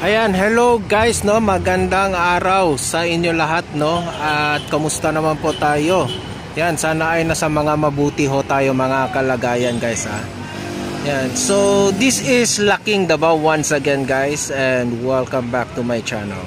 Ayan, hello guys, no, magandang araw sa inyo lahat, no, at kamusta naman po tayo? Yan, sana ay nasa mga mabuti ho tayo mga kalagayan guys, ha. Yan, so this is Laking Davao once again guys, and welcome back to my channel.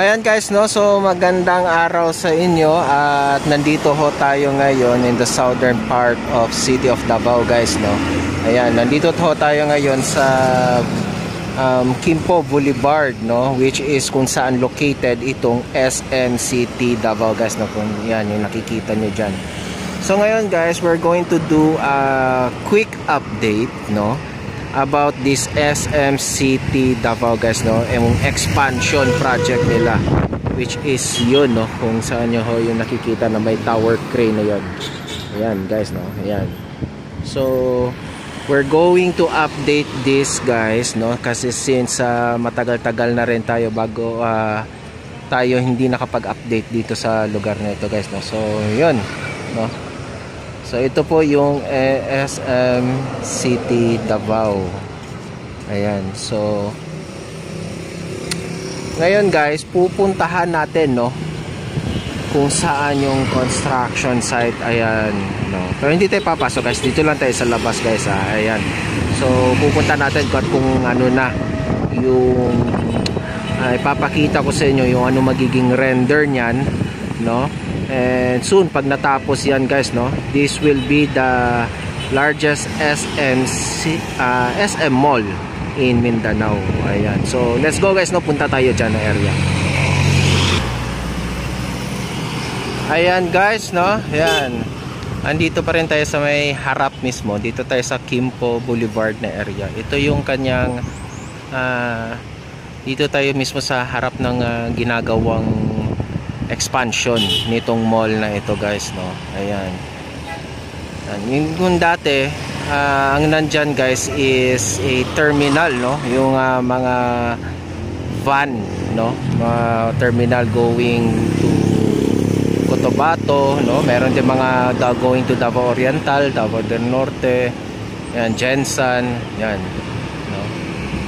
Ayan guys, no, so magandang araw sa inyo at nandito ho tayo ngayon in the southern part of City of Davao guys, no. Ayan, nandito ho tayo ngayon sa Quimpo Boulevard, no, which is kung saan located itong SM City Davao guys, no, kung yan yung nakikita nyo dyan. So ngayon guys, we're going to do a quick update, no, about this SM City Davao guys, no, yung expansion project nila, which is yun, no, kung saan nyo ho yung nakikita na may tower crane na yun. Ayan guys, no, ayan. So we're going to update this guys, no, kasi since matagal-tagal na rin tayo bago tayo hindi nakapag-update dito sa lugar na ito guys, no. So yun, no. So ito po yung SM City Davao. Ayan. So ngayon guys, pupuntahan natin, no, kung saan yung construction site. Ayan, no. Pero hindi tayo papasok guys, dito lang tayo sa labas guys, ha? Ayan. So pupunta natin kung ano na yung ipapakita ko sa inyo yung ano magiging render niyan, no. And soon pag natapos yan guys, no, this will be the largest SM mall in Mindanao. Ayan. So let's go guys, no, punta tayo dyan na area. Ayan guys, no, ayan, andito pa rin tayo sa may harap mismo. Dito tayo sa Quimpo Boulevard na area. Ito yung kanyang dito tayo mismo sa harap ng ginagawang expansion nitong mall na ito guys, no. Ayan. Yung dati ang nandyan guys is a terminal, no, yung mga van, no, mga terminal going to Cotabato, no. Meron din mga going to Davao Oriental, Davao del Norte, yan, Jensan, yan, no.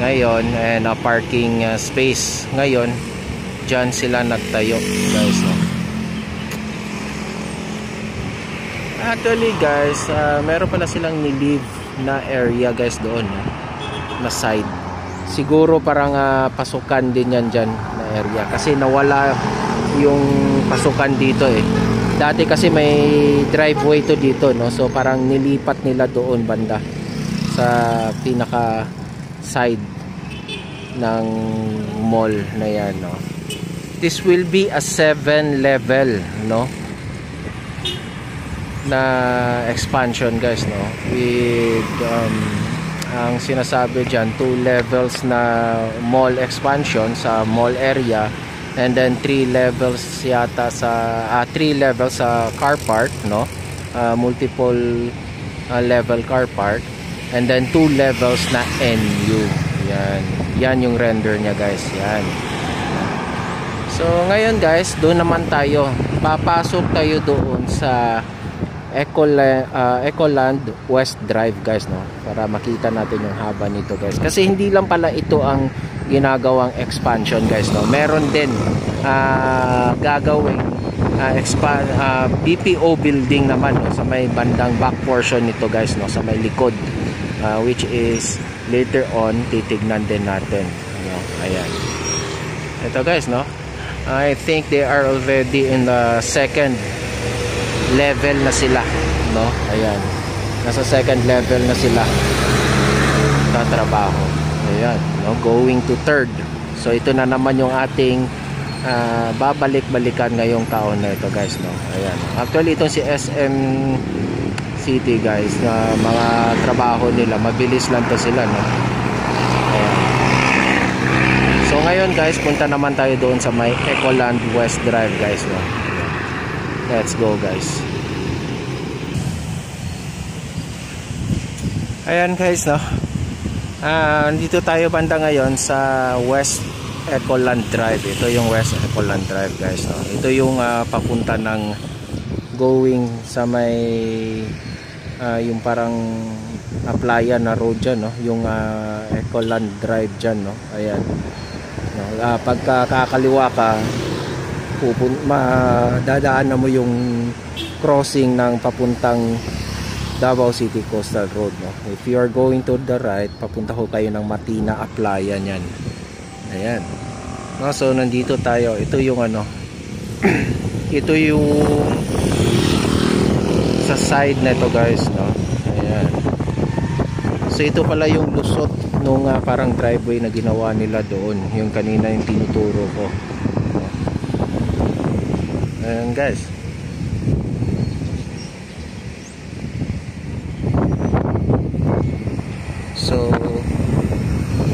Ngayon, and parking space ngayon dyan sila nagtayo guys, no. Actually guys, meron pala silang nilive na area guys doon, no, na side. Siguro parang pasukan din yan dyan na area, kasi nawala yung pasukan dito eh. Dati kasi may driveway to dito, no, so parang nilipat nila doon banda sa pinaka side ng mall na yan, no. This will be a 7 level, no, na expansion guys, no, with ang sinasabi dyan 2 levels na mall expansion sa mall area, and then 3 levels yata sa 3 levels sa car park, no, multiple level car park, and then 2 levels na NU. Yan yung render niya guys, yan. So ngayon guys, doon naman tayo. Papasok tayo doon sa Ecoland West Drive guys, no, para makita natin yung haba nito guys. Kasi hindi lang pala ito ang ginagawang expansion guys, no. Meron din gagawing BPO building naman, no, sa may bandang back portion nito guys, no, sa may likod, which is later on titignan din natin, no. Ayan. Ito guys, no, I think they are already in the second level na sila, no. Ayan, nasa second level na sila tatrabaho. Ayan, no, going to third. So ito na naman yung ating babalik-balikan ngayong taon na ito guys, no. Ayan, actually itong si SM City guys, na mga trabaho nila, mabilis lang to sila, no? Ayan. So ngayon guys, punta naman tayo doon sa may Ecoland West Drive guys, no? Let's go guys. Ayan guys, no? Dito tayo banda ngayon sa West Ecoland Drive. Ito yung West Ecoland Drive guys, no? Ito yung papunta ng going sa may yung parang playa na road dyan, no? Yung Ecoland Drive dyan, no? Ayan, no? Pagka kakaliwa ka, dadaanan mo yung crossing ng papuntang Davao City Coastal Road, no? If you are going to the right, papunta ko kayo ng Matina Aplaya niyan. Ayan, no? So nandito tayo. Ito yung ano ito yung sa side na ito guys, no? Ayan. So ito pala yung lusot nung parang driveway na ginawa nila doon, yung kanina yung tinuturo ko, no? Ayan guys. So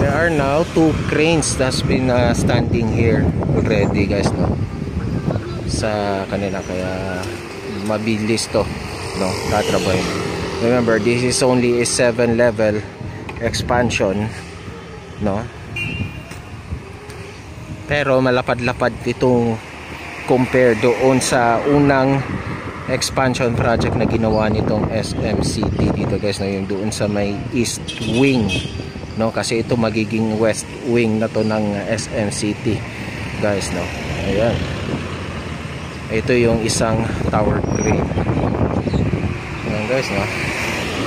there are now 2 cranes that's been standing here already guys, no? Sa kanila, kaya mabilis to, no? Tatrabahin. Remember, this is only a 7-level expansion, no? Pero malapad-lapad itong compare doon sa unang expansion project na ginawa nitong SMCT dito guys, no? Yung doon sa may East Wing, no? Kasi ito magiging West Wing na to ng SMCT guys, no? Ayan. Ito yung isang tower crane. Ayan guys, no?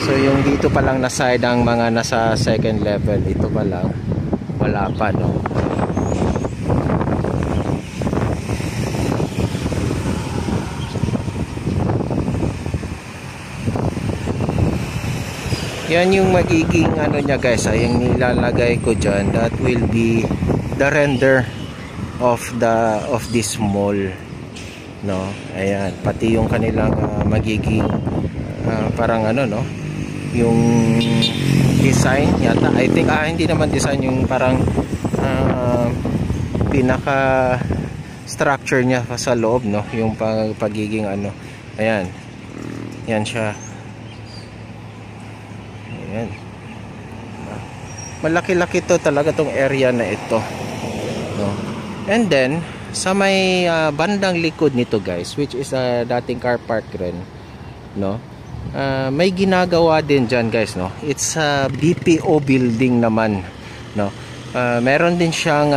So yung dito pa lang na side ang mga nasa second level, ito pa lang wala pa, no? Yan yung magiging ano niya guys, yung nilalagay ko dyan, that will be the render of this mall, no? Ayan, pati yung kanilang magiging parang ano, no, yung design yata, I think hindi naman design, yung parang pinaka structure niya sa loob, no, yung pagiging ano. Ayan, yan siya. Ayan, malaki-laki to talaga tong area na ito, no? And then sa may bandang likod nito guys, which is dating car park rin, no? May ginagawa din dyan guys, no? It's a BPO building naman, no? Meron din siyang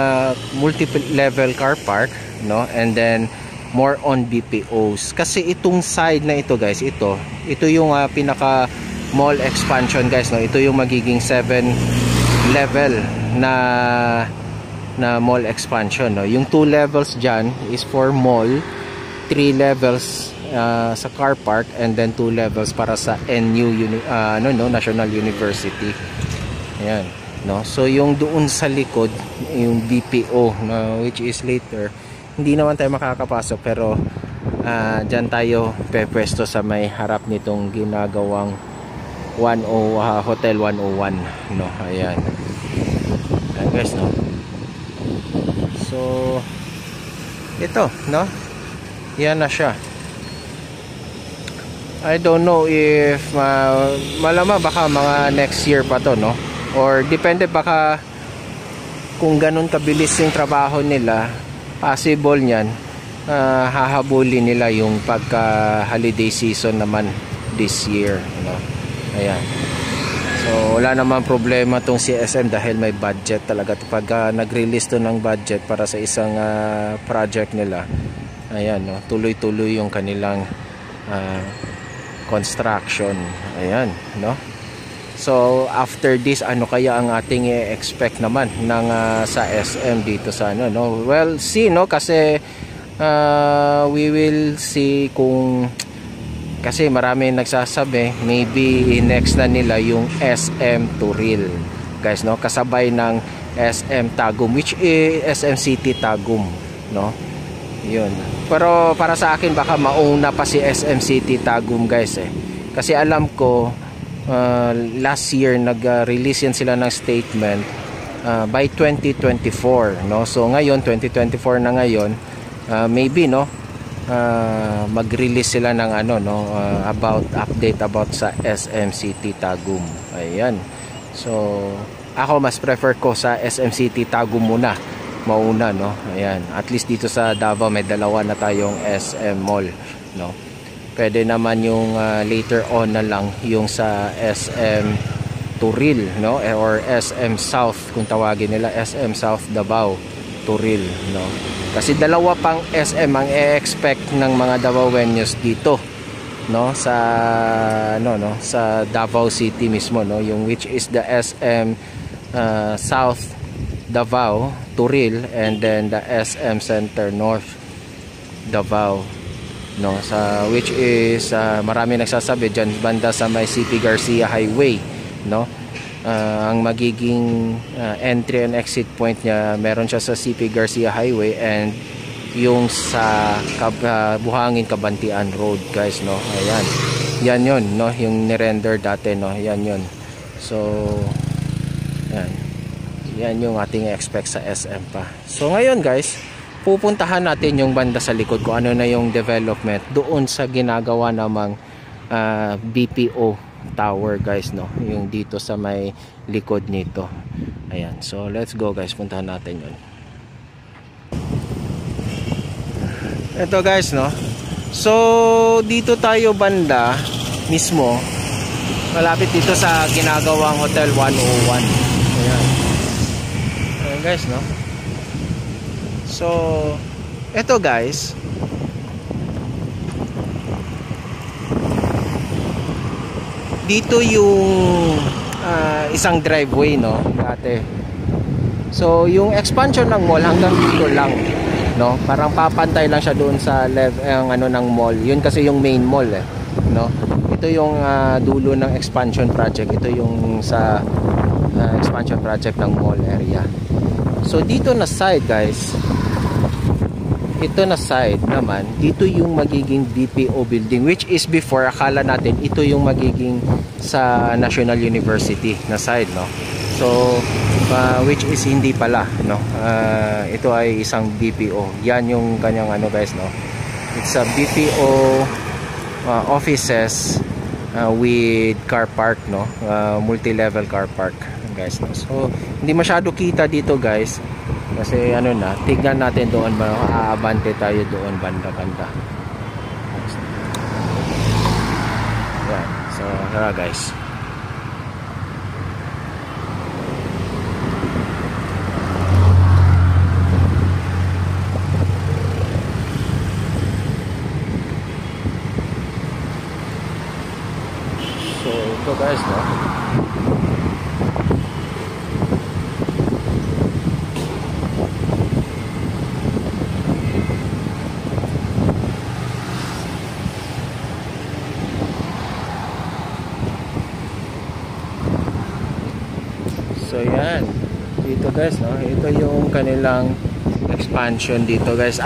multiple level car park, no? And then more on BPOs. Kasi itong side na ito guys, ito yung pinaka mall expansion guys, no? Ito yung magiging 7 level na mall expansion, no? Yung 2 levels dyan is for mall, 3 levels sa car park, and then 2 levels para sa National University. Ayan, no? So yung doon sa likod, yung BPO, no, which is later, hindi naman tayo makakapasok, pero dyan tayo pepwesto sa may harap nitong ginagawang Hotel 101, no? Ayan. Ayan guys, no? So ito, no? Yan na siya. I don't know if malamang baka mga next year pa to, no? Or depende, baka kung ganun kabilis yung trabaho nila, possible niyan hahabulin nila yung pagka holiday season naman this year, no? Ayan. So wala naman problema tong CSM dahil may budget talaga. Pag nag-release to ng budget para sa isang project nila, ayan, no, tuloy-tuloy yung kanilang construction. Ayan, no? So after this, ano kaya ang ating i-expect naman ng sa SM dito sa ano, no? Well, see, no, kasi we will see kung, kasi marami nagsasabi maybe next na nila yung SM Turil guys, no? Kasabay ng SM Tagum, which is SM City Tagum, no? Yun. Pero para sa akin baka mauna pa si SM City Tagum guys, Kasi alam ko last year nag-release yan sila ng statement by 2024, no? So ngayon 2024 na ngayon, maybe, no, mag-release sila ng ano, no, update about sa SMCT Tagum. Ayan. So ako mas prefer ko sa SMCT Tagum muna, mauna, no. Ayan, at least dito sa Davao may dalawa na tayong SM Mall, no. Pwede naman yung later on na lang yung sa SM Turil, no, or SM South kung tawagin nila, SM South Davao Turil, no. Kasi dalawa pang SM ang i-expect ng mga Davaoenos dito, no, sa no, sa Davao City mismo, no, yung which is the SM South Davao Turil, and then the SM Center North Davao, no, sa which is marami nagsasabi dyan banda sa may CP Garcia Highway, no. Ang magiging entry and exit point niya, meron siya sa CP Garcia Highway and yung sa Buhangin Kabantian Road, guys, no. Ayan, yan yun, no, yung nirender dati, no, yan yun. So yan yung ating expect sa SM pa. So ngayon, guys, pupuntahan natin yung banda sa likod ko, ano na yung development doon sa ginagawa namang BPO tower, guys, no, yung dito sa may likod nito. Ayan, so let's go, guys, puntahan natin yun. Ito, guys, no, so dito tayo banda mismo, malapit dito sa ginagawang Hotel 101. Ayan, ayan, guys, no. So ito, guys, dito yung isang driveway, no, dati. So yung expansion ng mall hanggang dito lang, no, parang papantay lang siya doon sa ano ng mall. Yun kasi yung main mall, no. Ito yung dulo ng expansion project. Ito yung sa expansion project ng mall area. So dito na side, guys, ito na side naman, dito yung magiging BPO building, which is before akala natin ito yung magiging sa National University na side, no. So which is hindi pala, no. Ito ay isang BPO. Yan yung kanyang ano, guys, no. It's a BPO offices with car park, no, multi-level car park, guys, no. So hindi masyado kita dito, guys, kasi ano na, tignan natin doon, aabante tayo doon banda-banda. Yan. So tara, guys. So ito, guys, no. So yan, dito, guys, no, ito yung kanilang expansion dito, guys.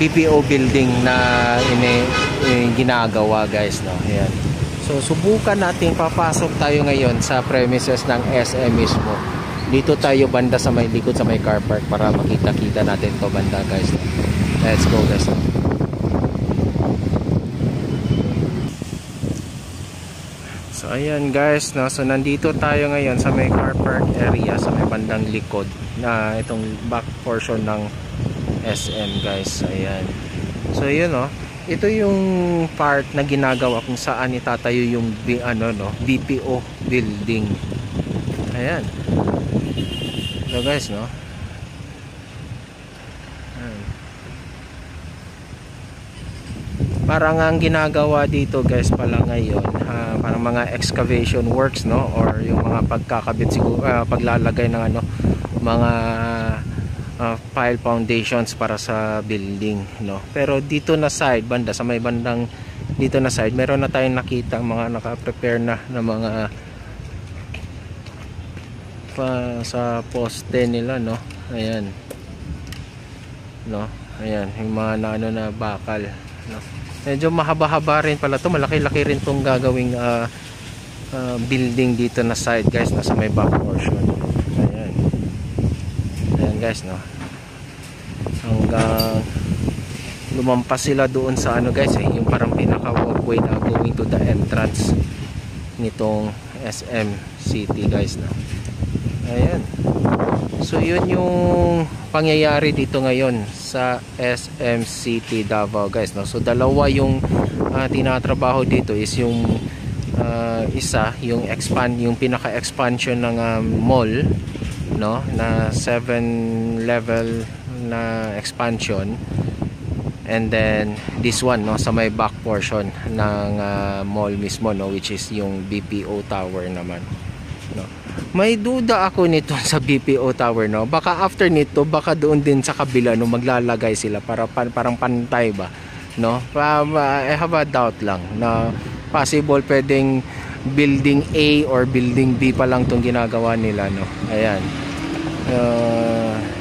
BPO building na ginagawa, guys, no. Ayan. So subukan natin, papasok tayo ngayon sa premises ng SM mismo. Dito tayo banda sa may likod sa may car park para makita-kita natin to banda, guys, no. Let's go, guys, no. So ayan, guys, no, so nandito tayo ngayon sa may car park area sa may bandang likod na itong back portion ng SM, guys. Ayan. So yun, no, ito yung part na ginagawa kung saan itatayo yung ano, no, BPO building. Ayan. So, guys, no, ayan. Parang ang ginagawa dito, guys, pala ngayon, parang mga excavation works, no, or yung mga pagkakabit siguro, paglalagay ng ano, mga pile foundations para sa building, no. Pero dito na side, banda sa may bandang dito na side, meron na tayong nakita mga naka-prepare na ng mga sa poste nila, no. Ayan, no, ayan yung mga ano na bakal. no? Medyo mahaba-haba rin pala to, malaki-laki rin tong gagawing building dito na side guys, nasa may back portion. Ayan. Ayan guys, no? Hanggang lumampas sila doon sa ano guys, yung parang pinaka walkway na going to the entrance nitong SM City guys, no? Ayan. So yun yung pangyayari dito ngayon sa SM City Davao guys, no? So dalawa yung tinatrabaho dito, is yung isa yung pinaka-expansion ng mall, no, na 7 level na expansion, and then this one, no, sa may back portion ng mall mismo, no, which is yung BPO tower naman, no. May duda ako nito sa BPO tower, no, baka after nito baka doon din sa kabila, no, maglalagay sila para parang pantay ba, no. I have a doubt lang na possible pwedeng building A or building B pa lang tong ginagawa nila, no. Ayan.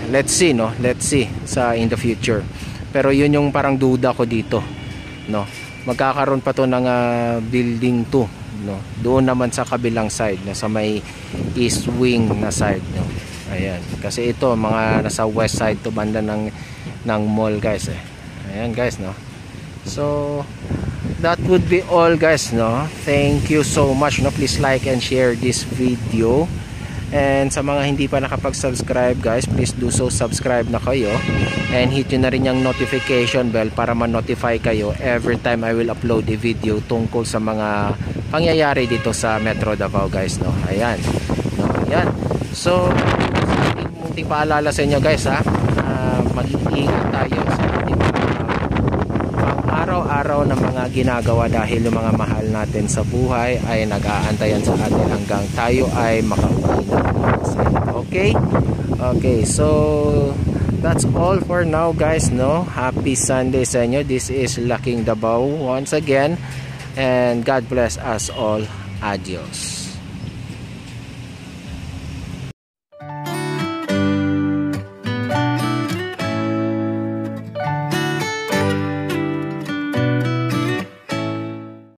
Let's see, no. Let's see sa in the future. Pero yun yung parang duda ko dito, no. Magkakaroon pa to ng building 2, no. Doon naman sa kabilang side, no, sa may east wing na side, no. Ayan. Kasi ito mga nasa west side to banda ng mall guys, Ayan guys, no. So that would be all guys, no. Thank you so much, no. Please like and share this video, and sa mga hindi pa nakapag-subscribe guys, please do so, subscribe na kayo, and hit nyo na rin yung notification bell para ma-notify kayo every time I will upload a video tungkol sa mga pangyayari dito sa Metro Davao guys, no. Ayan, no. Ayan. So munting paalala sa inyo guys, mag-iingat tayo sa ating araw-araw na mga ginagawa, dahil yung mga mahal natin sa buhay ay nag-aantayan sa atin hanggang tayo ay makauwi na. Okay? Okay, so that's all for now guys, no. Happy Sunday sa inyo. This is Laking Davao once again, and God bless us all. Adios.